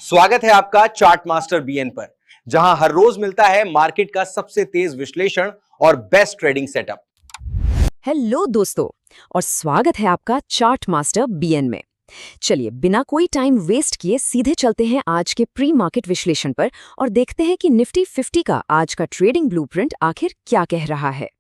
स्वागत है आपका चार्ट मास्टर बीएन पर, जहां हर रोज मिलता है मार्केट का सबसे तेज विश्लेषण और बेस्ट ट्रेडिंग सेटअप। हेलो दोस्तों, और स्वागत है आपका चार्ट मास्टर बीएन में। चलिए बिना कोई टाइम वेस्ट किए सीधे चलते हैं आज के प्री मार्केट विश्लेषण पर और देखते हैं कि निफ्टी 50 का आज का ट्रेडिंग ब्लूप्रिंट आखिर क्या कह रहा है।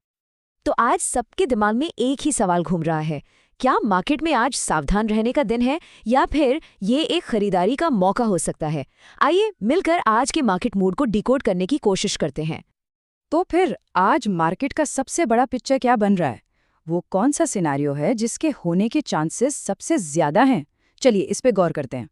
तो आज सबके दिमाग में एक ही सवाल घूम रहा है, क्या मार्केट में आज सावधान रहने का दिन है या फिर ये एक खरीदारी का मौका हो सकता है। आइए मिलकर आज के मार्केट मूड को डिकोड करने की कोशिश करते हैं। तो फिर आज मार्केट का सबसे बड़ा पिक्चर क्या बन रहा है? वो कौन सा सिनेरियो है जिसके होने के चांसेस सबसे ज्यादा हैं? चलिए इस पे गौर करते हैं।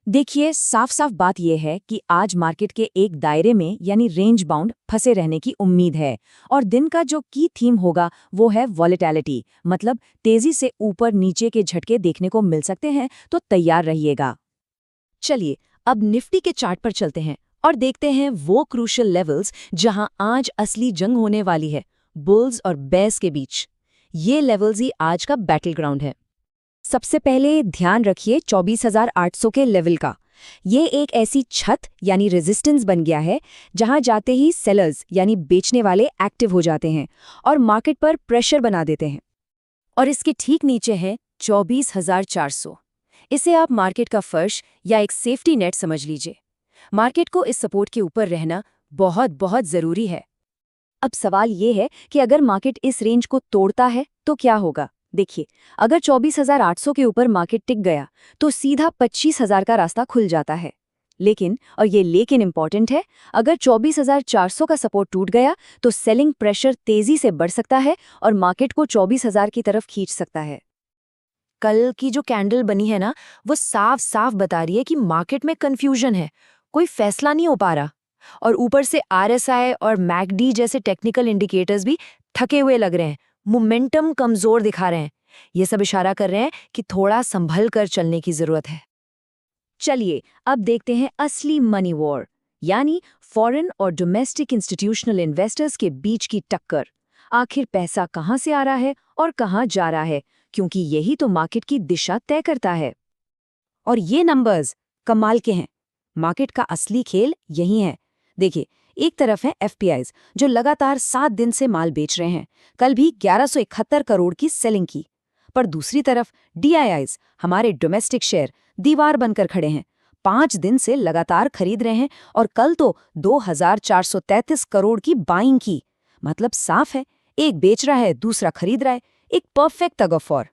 देखिए, साफ साफ बात यह है कि आज मार्केट के एक दायरे में यानी रेंज बाउंड फंसे रहने की उम्मीद है और दिन का जो की थीम होगा वो है वॉलेटिलिटी, मतलब तेजी से ऊपर नीचे के झटके देखने को मिल सकते हैं, तो तैयार रहिएगा। चलिए अब निफ्टी के चार्ट पर चलते हैं और देखते हैं वो क्रूशियल लेवल्स जहां आज असली जंग होने वाली है बुल्स और बेयर्स के बीच। ये लेवल्स ही आज का बैटल ग्राउंड है। सबसे पहले ध्यान रखिए 24,800 के लेवल का। ये एक ऐसी छत यानी रेजिस्टेंस बन गया है जहां जाते ही सेलर्स यानी बेचने वाले एक्टिव हो जाते हैं और मार्केट पर प्रेशर बना देते हैं। और इसके ठीक नीचे है 24,400। इसे आप मार्केट का फर्श या एक सेफ्टी नेट समझ लीजिए। मार्केट को इस सपोर्ट के ऊपर रहना बहुत बहुत जरूरी है। अब सवाल ये है कि अगर मार्केट इस रेंज को तोड़ता है तो क्या होगा। देखिए, अगर 24,800 के ऊपर मार्केट टिक गया तो सीधा 25,000 का रास्ता खुल जाता है। लेकिन, और ये लेकिन इंपॉर्टेंट है, अगर 24,400 का सपोर्ट टूट गया तो सेलिंग प्रेशर तेजी से बढ़ सकता है और मार्केट को 24,000 की तरफ खींच सकता है। कल की जो कैंडल बनी है ना, वो साफ साफ बता रही है कि मार्केट में कंफ्यूजन है, कोई फैसला नहीं हो पा रहा। और ऊपर से आरएसआई और मैकडी जैसे टेक्निकल इंडिकेटर्स भी थके हुए लग रहे हैं, मोमेंटम कमजोर दिखा रहे हैं। ये सब इशारा कर रहे हैं कि थोड़ा संभल कर चलने की जरूरत है। चलिए अब देखते हैं असली मनी वॉर, यानी फॉरेन और डोमेस्टिक इंस्टीट्यूशनल इन्वेस्टर्स के बीच की टक्कर। आखिर पैसा कहां से आ रहा है और कहां जा रहा है, क्योंकि यही तो मार्केट की दिशा तय करता है। और ये नंबर्स कमाल के हैं। मार्केट का असली खेल यही है। देखिए, एक तरफ है एफपीआईज जो लगातार 7 दिन से माल बेच रहे हैं, कल भी 1171 करोड़ की सेलिंग की। पर दूसरी तरफ डीआईआईज, हमारे डोमेस्टिक शेयर, दीवार बनकर खड़े हैं, 5 दिन से लगातार खरीद रहे हैं और कल तो 2,433 करोड़ की बाइंग की। मतलब साफ है, एक बेच रहा है दूसरा खरीद रहा है, एक परफेक्ट टग ऑफ वॉर।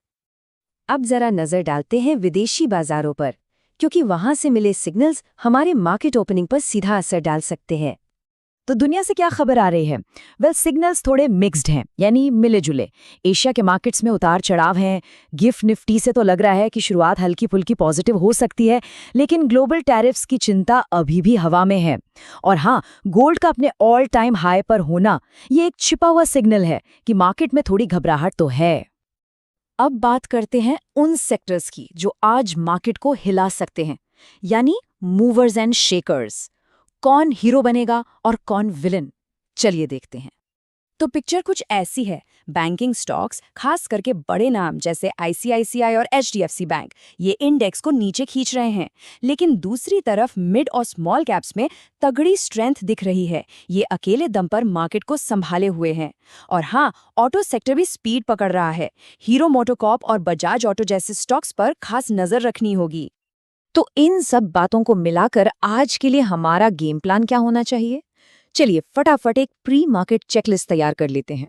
अब जरा नजर डालते हैं विदेशी बाजारों पर, क्योंकि वहां से मिले सिग्नल्स हमारे मार्केट ओपनिंग पर सीधा असर डाल सकते हैं। तो दुनिया से क्या खबर आ रही है? वेल, सिग्नल्स थोड़े मिक्स्ड हैं, यानी मिले जुले। एशिया के मार्केट्स में उतार चढ़ाव हैं। गिफ्ट निफ्टी से तो लग रहा है कि शुरुआत हल्की फुल्की पॉजिटिव हो सकती है, लेकिन ग्लोबल टैरिफ्स की चिंता अभी भी हवा में है। और हाँ, गोल्ड का अपने ऑल टाइम हाई पर होना ये एक छिपा हुआ सिग्नल है कि मार्केट में थोड़ी घबराहट तो है। अब बात करते हैं उन सेक्टर्स की जो आज मार्केट को हिला सकते हैं, यानी मूवर्स एंड शेकर्स। कौन हीरो बनेगा और कौन विलन, चलिए देखते हैं। तो पिक्चर कुछ ऐसी है। बैंकिंग स्टॉक्स, खास करके बड़े नाम जैसे आईसीआईसीआई और एचडीएफसी बैंक, ये इंडेक्स को नीचे खींच रहे हैं। लेकिन दूसरी तरफ मिड और स्मॉल कैप्स में तगड़ी स्ट्रेंथ दिख रही है। ये अकेले दम पर मार्केट को संभाले हुए हैं। और हाँ, ऑटो सेक्टर भी स्पीड पकड़ रहा है। हीरो मोटोकॉर्प और बजाज ऑटो जैसे स्टॉक्स पर खास नजर रखनी होगी। तो इन सब बातों को मिलाकर आज के लिए हमारा गेम प्लान क्या होना चाहिए? चलिए फटाफट एक प्री मार्केट चेकलिस्ट तैयार कर लेते हैं।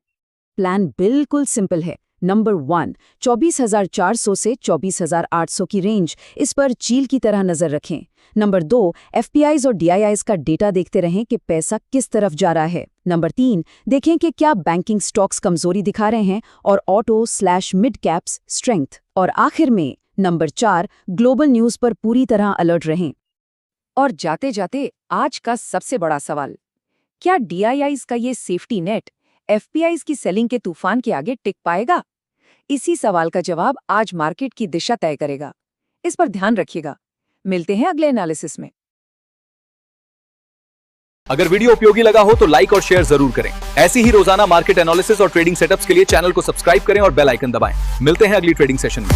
प्लान बिल्कुल सिंपल है। नंबर 1, 24,400 से 24,800 की रेंज, इस पर चील की तरह नजर रखें। नंबर 2, एफपीआईज और डीआईआईज का डेटा देखते रहें कि पैसा किस तरफ जा रहा है। नंबर 3, देखें कि क्या बैंकिंग स्टॉक्स कमजोरी दिखा रहे हैं और ऑटो/मिड कैप्स स्ट्रेंथ। और आखिर में नंबर 4, ग्लोबल न्यूज पर पूरी तरह अलर्ट रहें। और जाते जाते आज का सबसे बड़ा सवाल, क्या डीआईआईज का ये सेफ्टी नेट एफपीआईज की सेलिंग के तूफान के आगे टिक पाएगा? इसी सवाल का जवाब आज मार्केट की दिशा तय करेगा। इस पर ध्यान रखिएगा। मिलते हैं अगले एनालिसिस में। अगर वीडियो उपयोगी लगा हो तो लाइक और शेयर जरूर करें। ऐसी ही रोजाना मार्केट एनालिसिस और ट्रेडिंग सेटअप्स के लिए चैनल को सब्सक्राइब करें और बेल आइकन दबाएं। मिलते हैं अगली ट्रेडिंग सेशन में।